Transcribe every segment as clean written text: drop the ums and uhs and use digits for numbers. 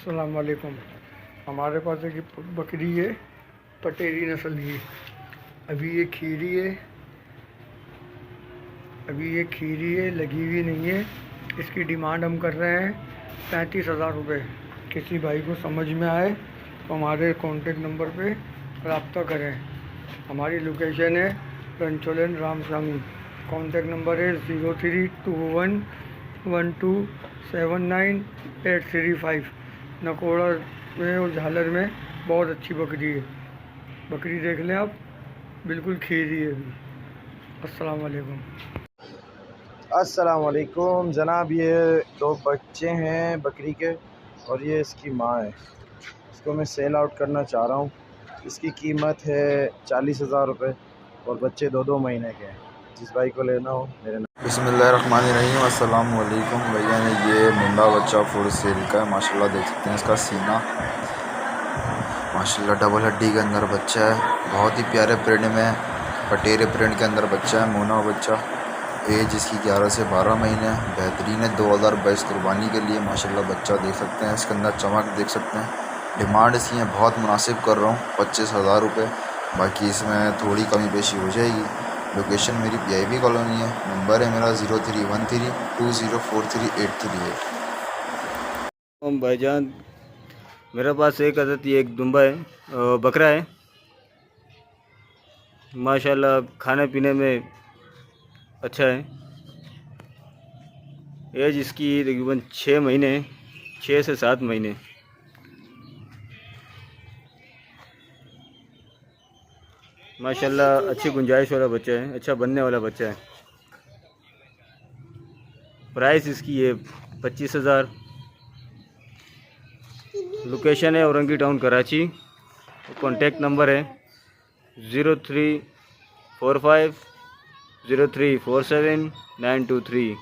अस्सलाम वालेकुम। हमारे पास एक बकरी है, पटेरी नस्ल की। अभी ये खीरी है, लगी हुई नहीं है। इसकी डिमांड हम कर रहे हैं 35,000 रुपये। किसी भाई को समझ में आए तो हमारे कॉन्टेक्ट नंबर पे रब्ता करें। हमारी लोकेशन है रंचोलन रामस्वामी। कॉन्टेक्ट नंबर है 0321127985। नकोड़ा में और झालर में बहुत अच्छी बकरी है। बकरी देख लें आप, बिल्कुल खीरी है अभी। अस्सलाम वालेकुम। अस्सलाम वालेकुम जनाब, ये 2 बच्चे हैं बकरी के और ये इसकी माँ है। इसको मैं सेल आउट करना चाह रहा हूँ। इसकी कीमत है 40,000 रुपये और बच्चे 2-2 महीने के हैं। जिस भाई को लेना हो मेरे नाम। बिस्मिल्लाहिर्रहमानिर्रहीम। अस्सलाम वालेकुम भैया। ने ये मुंडा बच्चा फुल सेल का है। माशाल्लाह देख सकते हैं इसका सीना, माशाल्लाह डबल हड्डी के अंदर बच्चा है। बहुत ही प्यारे प्रिंट में, पटेरे प्रिंट के अंदर बच्चा है। मोना बच्चा, एज इसकी 11 से 12 महीने। बेहतरीन है। 2022 कुर्बानी के लिए माशाल्लाह बच्चा देख सकते हैं। इसके अंदर चमक देख सकते हैं। डिमांड इसकी है बहुत मुनासिब कर रहा हूँ, 25,000 रुपये। बाकी इसमें थोड़ी कमी पेशी हो जाएगी। लोकेशन मेरी PIB कॉलोनी है। नंबर है मेरा 0313204383 है। भाईजान, मेरे पास एक अदद ये एक दुम्बा है, बकरा है। माशाल्लाह खाने पीने में अच्छा है। एज इसकी तकरीबन 6 महीने, 6 से 7 महीने। माशाल्लाह अच्छी गुंजाइश वाला बच्चा है, अच्छा बनने वाला बच्चा है। प्राइस इसकी है 25,000। लोकेशन है Orangi town Karachi. Contact number है 03450347 923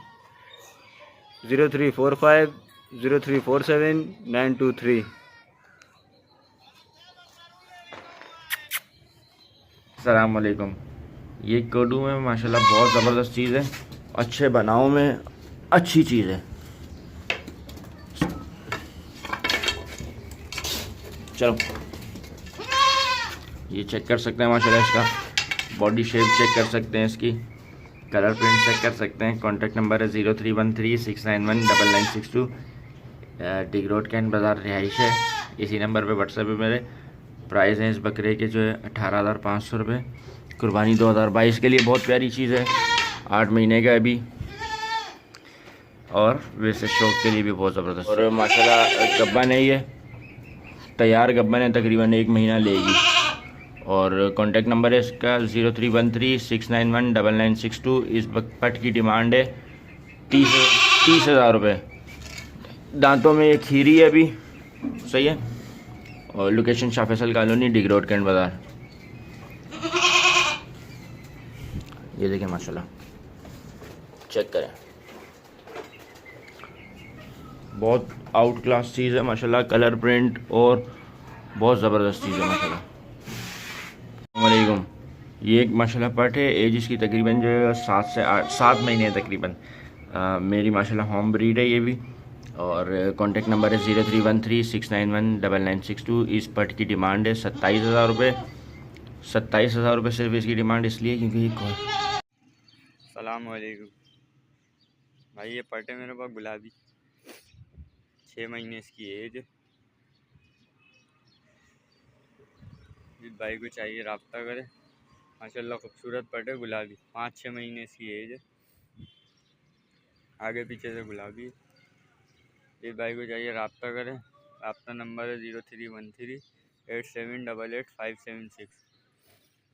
03450347 923। अस्सलाम वालेकुम। ये कोडू में माशाल्लाह बहुत ज़बरदस्त चीज़ है। अच्छे बनाव में अच्छी चीज़ है। चलो, ये चेक कर सकते हैं माशाल्लाह। इसका बॉडी शेप चेक कर सकते हैं, इसकी कलर प्रिंट चेक कर सकते हैं। कॉन्टैक्ट नंबर है 0313691962। डिग रोड कैंट बाज़ार रिहाइश है। इसी नंबर पे व्हाट्सएप पे मेरे प्राइस हैं इस बकरे के जो है 18,500 रुपये। कुर्बानी 2022 के लिए बहुत प्यारी चीज़ है। 8 महीने का अभी, और वैसे शौक के लिए भी बहुत ज़बरदस्त। और माशाल्लाह गब्बन है, ये तैयार गब्बन है, तकरीबन 1 महीना लेगी। और कॉन्टैक्ट नंबर है इसका 0313691962। इस पट की डिमांड है 30,000 रुपये। दांतों में ये खीरी है अभी, सही है। और लोकेशन शाह फैसल कॉलोनी, डिग रोड कैंट बाज़ार। ये देखें माशाल्लाह, चेक करें, बहुत आउट क्लास चीज़ है माशाल्लाह। कलर प्रिंट और बहुत ज़बरदस्त चीज़ है माशाल्लाह। वालेकुम। ये एक माशाल्लाह पट है। एज इसकी तकरीबन जो है 7 महीने है तकरीबन। मेरी माशाल्लाह होम ब्रीड है ये भी। और कॉन्टेक्ट नंबर है 0313691962। इस पट की डिमांड है 27,000 रुपये। 27,000 रुपये सिर्फ इसकी डिमांड इसलिए क्योंकि सलाम वालेकुम भाई। ये पट है मेरे पास गुलाबी, 6 महीने इसकी एज। जिस भाई को चाहिए रब्ता करें। माशाल्लाह खूबसूरत पट है, गुलाबी, 5-6 महीने इसकी एज है। आगे पीछे से गुलाबी। जिस भाई को चाहिए रब्ता करें। रब्ता नंबर है 031387888576।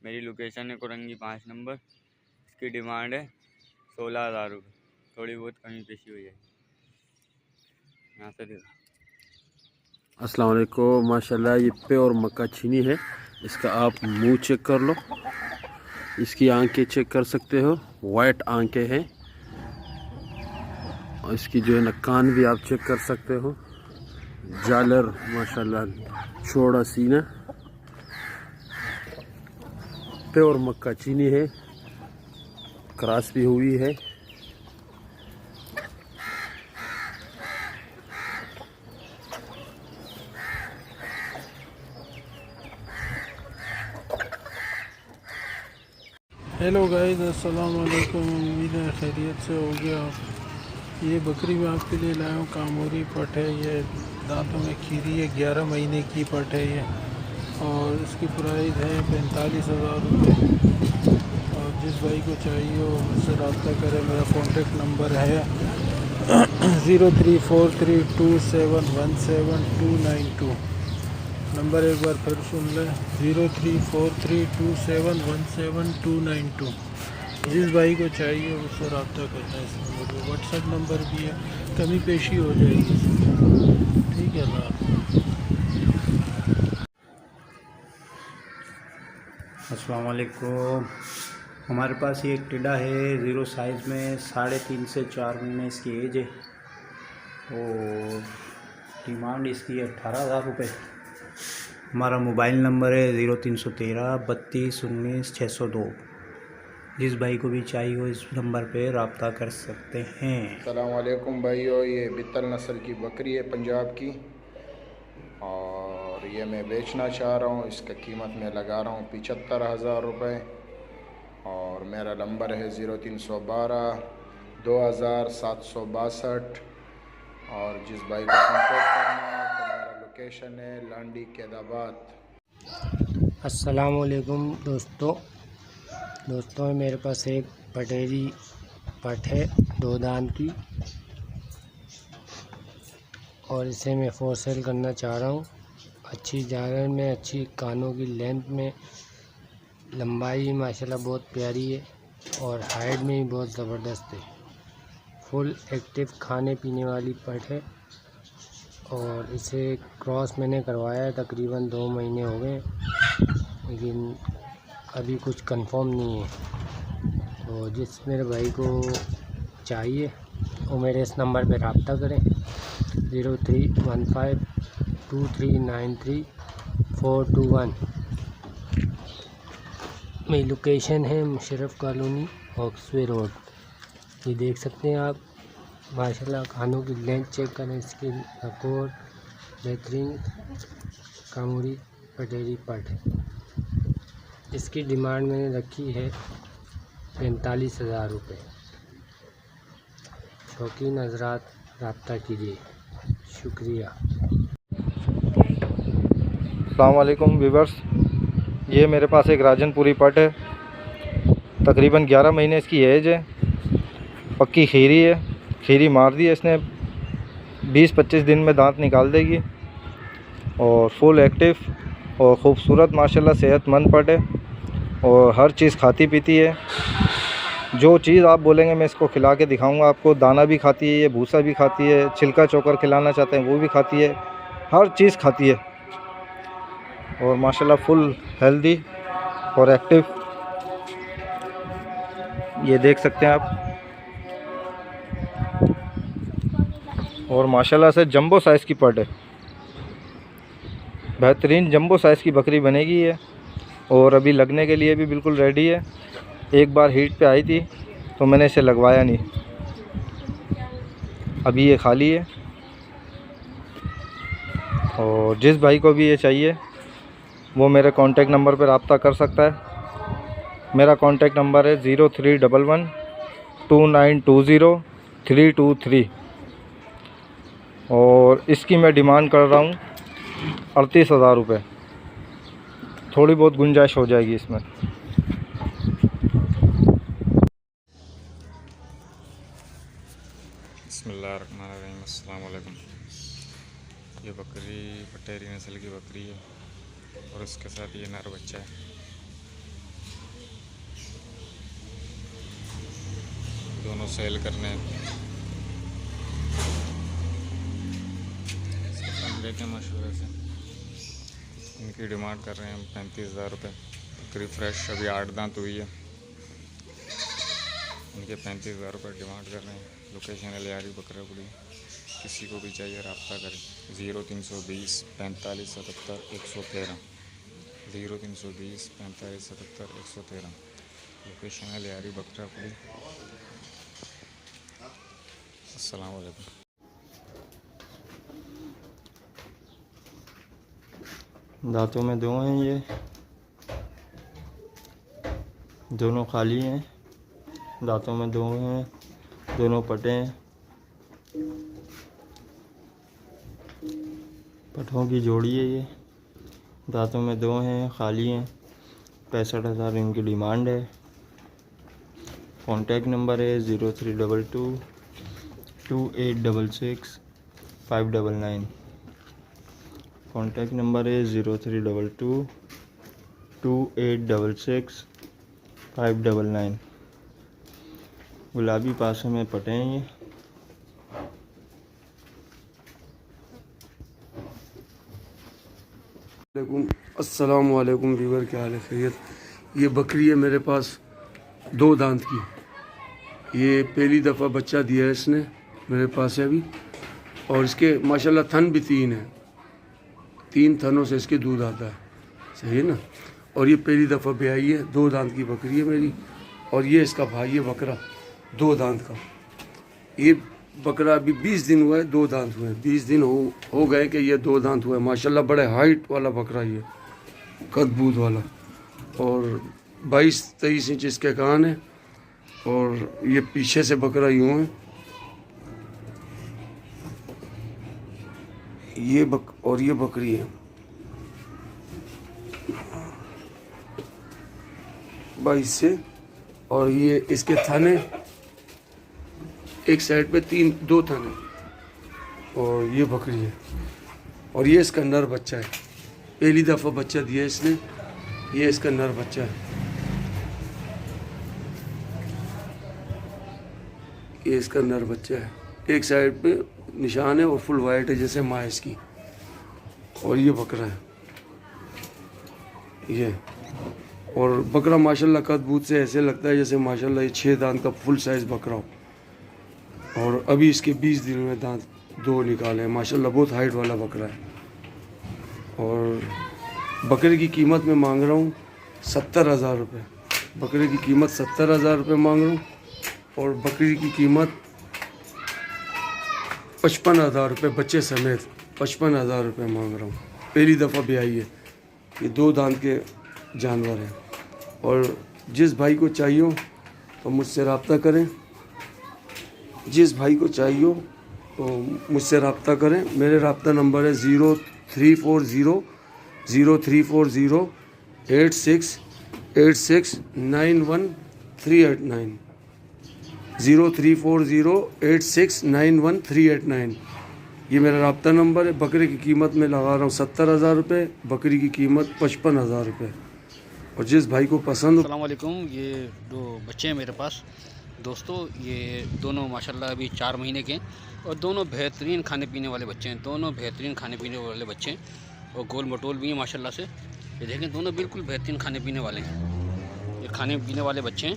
मेरी लोकेशन है कोरंगी 5 नंबर। इसकी डिमांड है 16,000 रुपये। थोड़ी बहुत कमी पेशी हो जाएगी। यहाँ से देखो। अस्सलाम वालेकुम। माशाल्लाह ये प्योर मक्का चीनी है। इसका आप मुंह चेक कर लो, इसकी आंखें चेक कर सकते हो, वाइट आंखें हैं। और इसकी जो है ना कान भी आप चेक कर सकते हो। जालर माशाल्लाह, चौड़ा सीना, प्योर मक्का चीनी है, क्रॉस भी हुई है। हेलो गाइस, अस्सलाम वालेकुम। उम्मीद है खैरियत से हो गया। ये बकरी मैं आपके लिए लाया हूँ, कामोरी पट है। ये दांतों में खीरी है, 11 महीने की पट है ये, और इसकी प्राइस है 45,000 रुपये। और जिस भाई को चाहिए वो मुझसे रब्ता करें। मेरा कॉन्टेक्ट नंबर है 034327179292। नंबर एक बार फिर सुन लें, 034327179292। जिस भाई को चाहिए उससे रब्ता करना है। इस नंबर पर व्हाट्सएप नंबर भी है, कमी पेशी हो जाएगी इसमें। ठीक है ना। अस्सलाम वालेकुम। हमारे पास ये एक टिड्डा है, ज़ीरो साइज़ में, 3.5 से 4 महीने इसकी एज है। और डिमांड इसकी है 18,000 रुपये। हमारा मोबाइल नंबर है 0313 32 19 602। जिस भाई को भी चाहिए हो इस नंबर पे रब्ता कर सकते हैं। अस्सलाम वालेकुम भाइयों, ये बित्तल नस्ल की बकरी है पंजाब की, और ये मैं बेचना चाह रहा हूँ। इसका कीमत मैं लगा रहा हूँ 75,000 रुपये। और मेरा नंबर है 0312 2762। और जिस भाई को कॉन्टेक्ट करना है तो मेरा लोकेशन है लांडी कैदाबाद। अस्सलाम वालेकुम दोस्तों मेरे पास एक पटेरी पट है 2 दांत की, और इसे मैं फॉर सेल करना चाह रहा हूँ। अच्छी जागरण में, अच्छी कानों की लेंथ में, लंबाई माशाल्लाह बहुत प्यारी है, और हाइट में भी बहुत ज़बरदस्त है। फुल एक्टिव खाने पीने वाली पट है। और इसे क्रॉस मैंने करवाया है, तकरीबन 2 महीने हो गए, लेकिन अभी कुछ कंफर्म नहीं है। तो जिस मेरे भाई को चाहिए वो मेरे इस नंबर पे रब्ता करें, 03152393 मेरी लोकेशन है मुशर्रफ कॉलोनी, ऑक्सवे रोड। ये देख सकते हैं आप, माशाल्लाह खानों की लेंथ चेक करें, इसकी नकोर बेहतरीन कामोरी पटेरी पट है। इसकी डिमांड मैंने रखी है 45,000 रुपये। शौकीन हज़रात रब्ता कीजिए। शुक्रिया। अस्सलाम वालेकुम व्यूवर्स, ये मेरे पास एक राजनपुरी पट है, तकरीबन 11 महीने इसकी एज है। पक्की खीरी है, खीरी मार दी है इसने, 20-25 दिन में दांत निकाल देगी। और फुल एक्टिव और ख़ूबसूरत माशाल्लाह सेहतमंद पट है, और हर चीज़ खाती पीती है। जो चीज़ आप बोलेंगे मैं इसको खिला के दिखाऊंगा आपको। दाना भी खाती है, ये भूसा भी खाती है, छिलका चोकर खिलाना चाहते हैं वो भी खाती है, हर चीज़ खाती है। और माशाल्लाह फुल हेल्दी और एक्टिव, ये देख सकते हैं आप। और माशाल्लाह से जंबो साइज़ की पट है, बेहतरीन जंबो साइज़ की बकरी बनेगी ये। और अभी लगने के लिए भी बिल्कुल रेडी है। एक बार हीट पे आई थी तो मैंने इसे लगवाया नहीं, अभी ये खाली है। और जिस भाई को भी ये चाहिए वो मेरे कांटेक्ट नंबर पर रब्ता कर सकता है। मेरा कांटेक्ट नंबर है 0311 2920 323। और इसकी मैं डिमांड कर रहा हूँ 38,000 रुपये। थोड़ी बहुत गुंजाइश हो जाएगी इसमें। बिस्मिल्लाहिर्रहमानिर्रहीम। अस्सलाम वालेकुम। ये बकरी पटेरी नस्ल की बकरी है, और उसके साथ ये नर बच्चा है। दोनों सेल करने देखें मशहूर से। इनकी डिमांड कर रहे हैं हम 35,000 रुपये। बकरी फ्रेश अभी 8 दांत हुई है, इनके 35,000 रुपये डिमांड कर रहे हैं। लोकेशन है लियारी बकरापुरी। किसी को भी चाहिए रब्ता करें 0320 45 77 113 0320 45 77 113। लोकेशन है लियारी बकरापुरी। अस्सलाम वालेकुम। दांतों में 2 हैं ये। दोनों खाली हैं, दांतों में दो हैं, दोनों पटे हैं। पठों की जोड़ी है ये, दांतों में दो हैं, खाली हैं। 65,000 इनकी डिमांड है। कॉन्टैक्ट नंबर है 0322 2866 599। कॉन्टैक्ट नंबर है 0322 2866 599। गुलाबी पासे में पटे हैं ये। अस्सलाम वालेकुम व्यूअर, क्या हाल है? खैरियत? ये बकरी है मेरे पास 2 दांत की। ये पहली दफ़ा बच्चा दिया है इसने, मेरे पास है अभी। और इसके माशाल्लाह थन भी 3 है, 3 थनों से इसके दूध आता है, सही है ना। और ये पहली दफ़ा भी आई है, 2 दांत की बकरी है मेरी। और ये इसका भाई है बकरा 2 दांत का। ये बकरा अभी 20 दिन हुआ है, 2 दांत हुए हैं। 20 दिन हो गए कि ये 2 दांत हुए। माशाल्लाह बड़े हाइट वाला बकरा ये, कदबूत वाला। और 22-23 इंच इसके कान है। और ये पीछे से बकरा यूँ है। और ये बकरी है 22 से। और ये इसके थन है, एक साइड पे 2 थन है। और ये बकरी है। और ये इसका नर बच्चा है, पहली दफ़ा बच्चा दिया इसने। ये इसका नर बच्चा है, ये इसका नर बच्चा है। एक साइड पे निशान है और फुल वाइट है जैसे माँ इसकी। और ये बकरा है ये। और बकरा माशाल्लाह कदबूत से ऐसे लगता है जैसे माशाल्लाह ये 6 दांत का फुल साइज़ बकरा हो। और अभी इसके 20 दिन में दांत 2 निकाले हैं। माशाल्लाह बहुत हाइट वाला बकरा है। और बकरे की कीमत मैं मांग रहा हूँ 70,000 रुपये। बकरे की कीमत 70,000 रुपये मांग रहा हूँ। और बकरी की कीमत 55,000 रुपये बच्चे समेत 55,000 रुपये मांग रहा हूँ। पहली दफ़ा भी आई है। ये 2 दांत के जानवर हैं। और जिस भाई को चाहिए हो तो मुझसे रब्ता करें। जिस भाई को चाहिए हो तो मुझसे रब्ता करें। मेरे रब्ता नंबर है 0340 86 91 389 0340 86 91 389। ये मेरा रब्ता नंबर है। बकरे की कीमत मैं लगा रहा हूँ 70,000 रुपये, बकरी की कीमत 55,000 रुपये। और जिस भाई को पसंद हो। अस्सलाम वालेकुम। ये 2 बच्चे हैं मेरे पास दोस्तों। ये दोनों माशाल्लाह अभी 4 महीने के हैं और दोनों बेहतरीन खाने पीने वाले बच्चे हैं। दोनों बेहतरीन खाने पीने वाले बच्चे हैं और गोल मटोल भी हैं माशाल्लाह से। ये देखें, दोनों बिल्कुल बेहतरीन खाने पीने वाले हैं। ये खाने पीने वाले बच्चे हैं।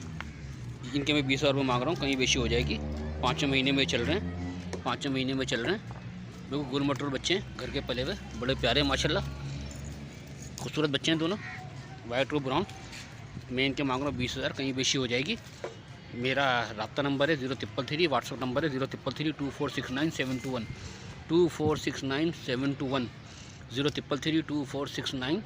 इनके मैं 20,000 रुपये मांग रहा हूँ, कहीं बेशी हो जाएगी। 5 महीने में चल रहे हैं, 5 महीने में चल रहे हैं। बिल्कुल गोल मटोल बच्चे हैं, घर के पले हुए, बड़े प्यारे माशाल्लाह, खूबसूरत बच्चे हैं दोनों, वाइट और ब्राउन। मैं इनके मांग रहा हूँ 20,000, कहीं बेशी हो जाएगी। मेरा रब्ता नंबर है 0333, व्हाट्सअप नंबर है 0333 2469 721 2469 721 0333 2469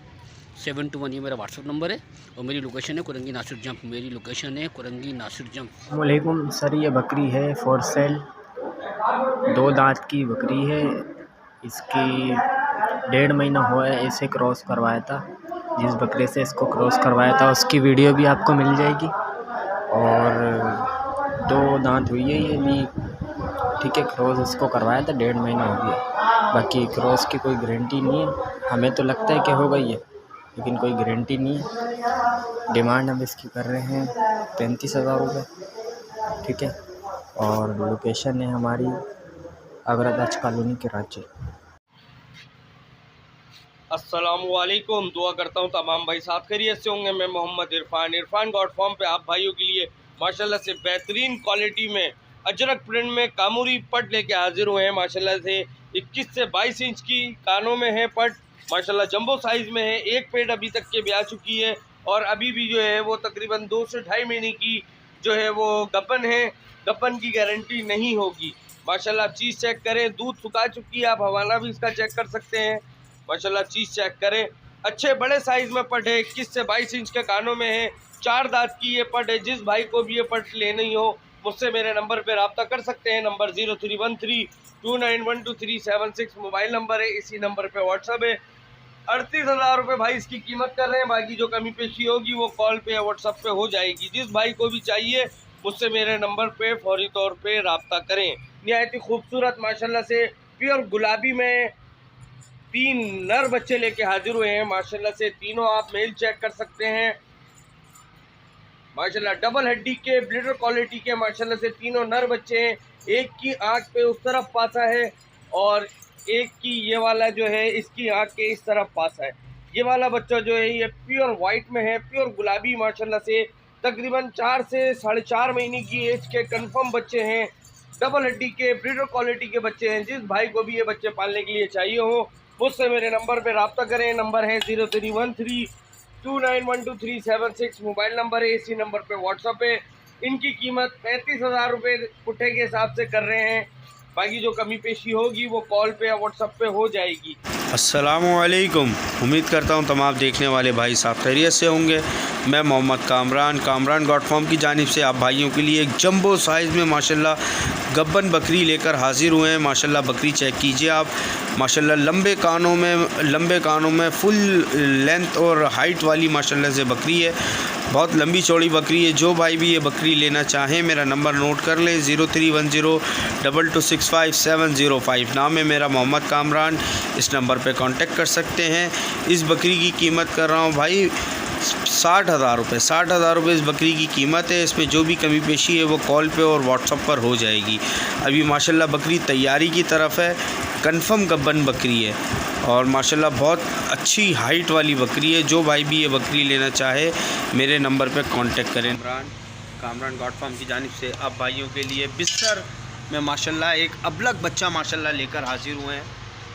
721। ये मेरा व्हाट्सअप नंबर है। और मेरी लोकेशन है कुरंगी नासिर जंप। मेरी लोकेशन है कुरंगी नासिर जंप। वालेकुम सर, ये बकरी है फॉर सेल। 2 दांत की बकरी है। इसकी 1.5 महीना हुआ है ऐसे क्रॉस करवाया था। जिस बकरे से इसको क्रॉस करवाया था उसकी वीडियो भी आपको मिल जाएगी। और 2 दांत हुई है ये भी, ठीक है। क्रॉस इसको करवाया था, 1.5 महीना हो गया। बाकी क्रॉस की कोई गारंटी नहीं है। हमें तो लगता है कि हो गई है, लेकिन कोई गारंटी नहीं है। डिमांड हम इसकी कर रहे हैं 35,000 रुपये, ठीक है। और लोकेशन है हमारी अग्रदाज कॉलोनी कराची। अस्सलामुअलैकुम। दुआ करता हूँ तमाम भाई साहब खैरियत से होंगे। मैं मोहम्मद इरफान गॉड फॉर्म पे आप भाइयों के लिए माशाल्लाह से बेहतरीन क्वालिटी में अजरक प्रिंट में कामूरी पट लेके हाजिर हुए हैं। माशाल्लाह से 21 से 22 इंच की कानों में है पट, माशाल्लाह जंबो साइज़ में है। एक पेड़ अभी तक के भी आ चुकी है और अभी भी जो है वो तकरीबन 2 से 2.5 महीने की जो है वो गपन है। गपन की गारंटी नहीं होगी। माशाल्लाह चीज़ चेक करें, दूध सुखा चुकी है, आप हवाला भी इसका चेक कर सकते हैं। माशाल्लाह चीज़ चेक करें, अच्छे बड़े साइज़ में पट है। 21 से 22 इंच के कानों में है। 4 दांत की ये पट है। जिस भाई को भी ये पट लेनी हो मुझसे मेरे नंबर पर रब्ता कर सकते हैं। नंबर 0313291237 मोबाइल नंबर है। इसी नंबर पे व्हाट्सअप है। 38,000 रुपये भाई इसकी कीमत कर रहे हैं। बाकी जो कमी पेशी होगी वो कॉल पे या व्हाट्सअप पे हो जाएगी। जिस भाई को भी चाहिए मुझसे मेरे नंबर पे फौरी तौर पे रब्ता करें। निहायत ही खूबसूरत माशाल्लाह से प्योर गुलाबी में 3 नर बच्चे लेके हाजिर हुए हैं। माशाल्लाह से तीनों आप मेल चेक कर सकते हैं। माशाल्लाह डबल हड्डी के ब्लीडर क्वालिटी के माशाल्लाह से तीनों नर बच्चे हैं। एक की आँख पे उस तरफ पासा है और एक की ये वाला जो है इसकी आँख के इस तरफ पासा है। ये वाला बच्चा जो है ये प्योर वाइट में है, प्योर गुलाबी माशाल्लाह से तकरीबन 4 से 4.5 महीने की एज के कंफर्म बच्चे हैं। डबल हड्डी के ब्रीडर क्वालिटी के बच्चे हैं। जिस भाई को भी ये बच्चे पालने के लिए चाहिए हो मुझसे मेरे नंबर पे रब्ता करें। नंबर है 0313291237 मोबाइल नंबर है। इसी नंबर पे व्हाट्सअप है। इनकी कीमत 35,000 रुपये पुट्ठे के हिसाब से कर रहे हैं। बाकी जो कमी पेशी होगी वो कॉल पे या व्हाट्सअप पे हो जाएगी। अस्सलामुअलैकुम। उम्मीद करता हूँ तमाम देखने वाले भाई साहब खैरियत से होंगे। मैं मोहम्मद कामरान गॉड फार्म की जानिब से आप भाइयों के लिए एक जंबो साइज़ में माशाल्लाह गब्बन बकरी लेकर हाजिर हुए हैं। माशाल्लाह बकरी चेक कीजिए आप। माशाल्लाह लंबे कानों में फुल लेंथ और हाइट वाली माशाल्लाह से बकरी है। बहुत लंबी चौड़ी बकरी है। जो भाई भी ये बकरी लेना चाहें मेरा नंबर नोट कर लें 03102265 नाम है मेरा मोहम्मद कामरान। इस नंबर पे कांटेक्ट कर सकते हैं। इस बकरी की कीमत कर रहा हूँ भाई 60,000 रुपये। 60,000 रुपये इस बकरी की कीमत है। इसमें जो भी कमी पेशी है वो कॉल पे और व्हाट्सअप पर हो जाएगी। अभी माशाल्लाह बकरी तैयारी की तरफ है। कंफर्म गब्बन बकरी है और माशाल्लाह बहुत अच्छी हाइट वाली बकरी है। जो भाई भी ये बकरी लेना चाहे मेरे नंबर पे कांटेक्ट करें। कामरान गॉड फार्म की जानिब से आप भाइयों के लिए बिस्तर में माशाल्लाह एक अबलग बच्चा माशाल्लाह लेकर हाजिर हुए हैं।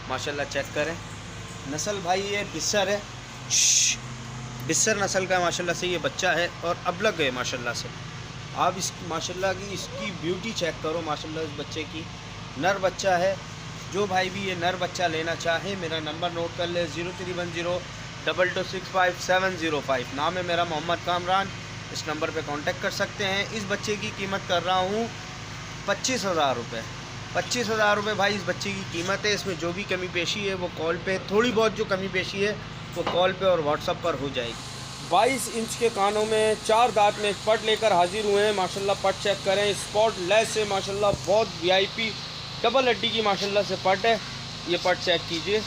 माशाल्लाह चेक करें नस्ल भाई ये बिस्तर है। बिस्तर नस्ल का माशाल्लाह से ये बच्चा है और अबलग है माशाल्लाह से। आप इस माशाल्लाह की इसकी ब्यूटी चेक करो। माशाल्लाह इस बच्चे की नर बच्चा है। जो भाई भी ये नर बच्चा लेना चाहे मेरा नंबर नोट कर ले 03102265 नाम है मेरा मोहम्मद कामरान। इस नंबर पे कांटेक्ट कर सकते हैं। इस बच्चे की कीमत कर रहा हूँ 25,000 रुपये। 25,000 रुपये भाई इस बच्चे की कीमत है। इसमें जो भी कमी पेशी है वो कॉल पे, थोड़ी बहुत जो कमी पेशी है वो कॉल पे और व्हाट्सअप पर हो जाएगी। 22 इंच के कानों में 4 दांत में एक पट लेकर हाजिर हुए हैं। माशाल्लाह पट चेक करें। स्पॉट लेस से माशाल्लाह बहुत VIP डबल हड्डी की माशाल्लाह से पट है। ये पट चेक कीजिए।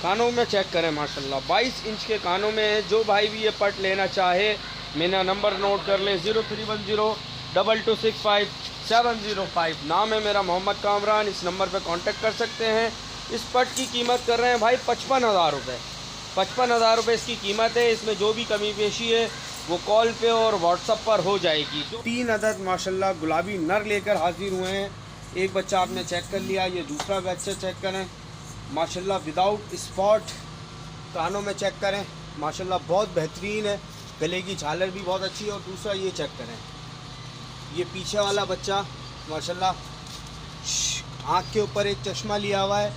कानों में चेक करें माशाल्लाह 22 इंच के कानों में है। जो भाई भी ये पट लेना चाहे मेरा नंबर नोट कर लें 03102265 नाम है मेरा मोहम्मद कामरान। इस नंबर पे कांटेक्ट कर सकते हैं। इस पट की कीमत कर रहे हैं भाई 55,000 रुपये। 55,000 रुपये इसकी कीमत है। इसमें जो भी कमी पेशी है वो कॉल पे और व्हाट्सअप पर हो जाएगी। 3 अदद माशाल्लाह गुलाबी नर लेकर हाजिर हुए हैं। एक बच्चा आपने चेक कर लिया। ये दूसरा बच्चा चेक करें माशाल्लाह विदाउट स्पॉट। कानों में चेक करें माशाल्लाह बहुत बेहतरीन है। गले की झालर भी बहुत अच्छी है। और दूसरा ये चेक करें ये पीछे वाला बच्चा माशाल्लाह आँख के ऊपर एक चश्मा लिया हुआ है।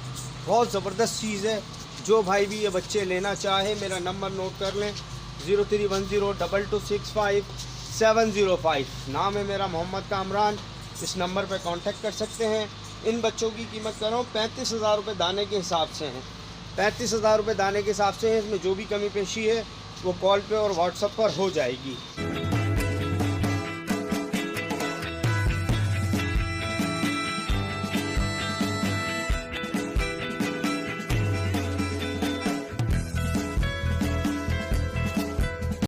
बहुत ज़बरदस्त चीज़ है। जो भाई भी ये बच्चे लेना चाहे मेरा नंबर नोट कर लें 03102265 नाम है मेरा मोहम्मद कामरान। इस नंबर पर कांटेक्ट कर सकते हैं। इन बच्चों की कीमत कर रहा हूँ 35,000 रुपये दाने के हिसाब से हैं। 35,000 रुपये दाने के हिसाब से हैं। इसमें जो भी कमी पेशी है वो कॉल पे और व्हाट्सएप पर हो जाएगी।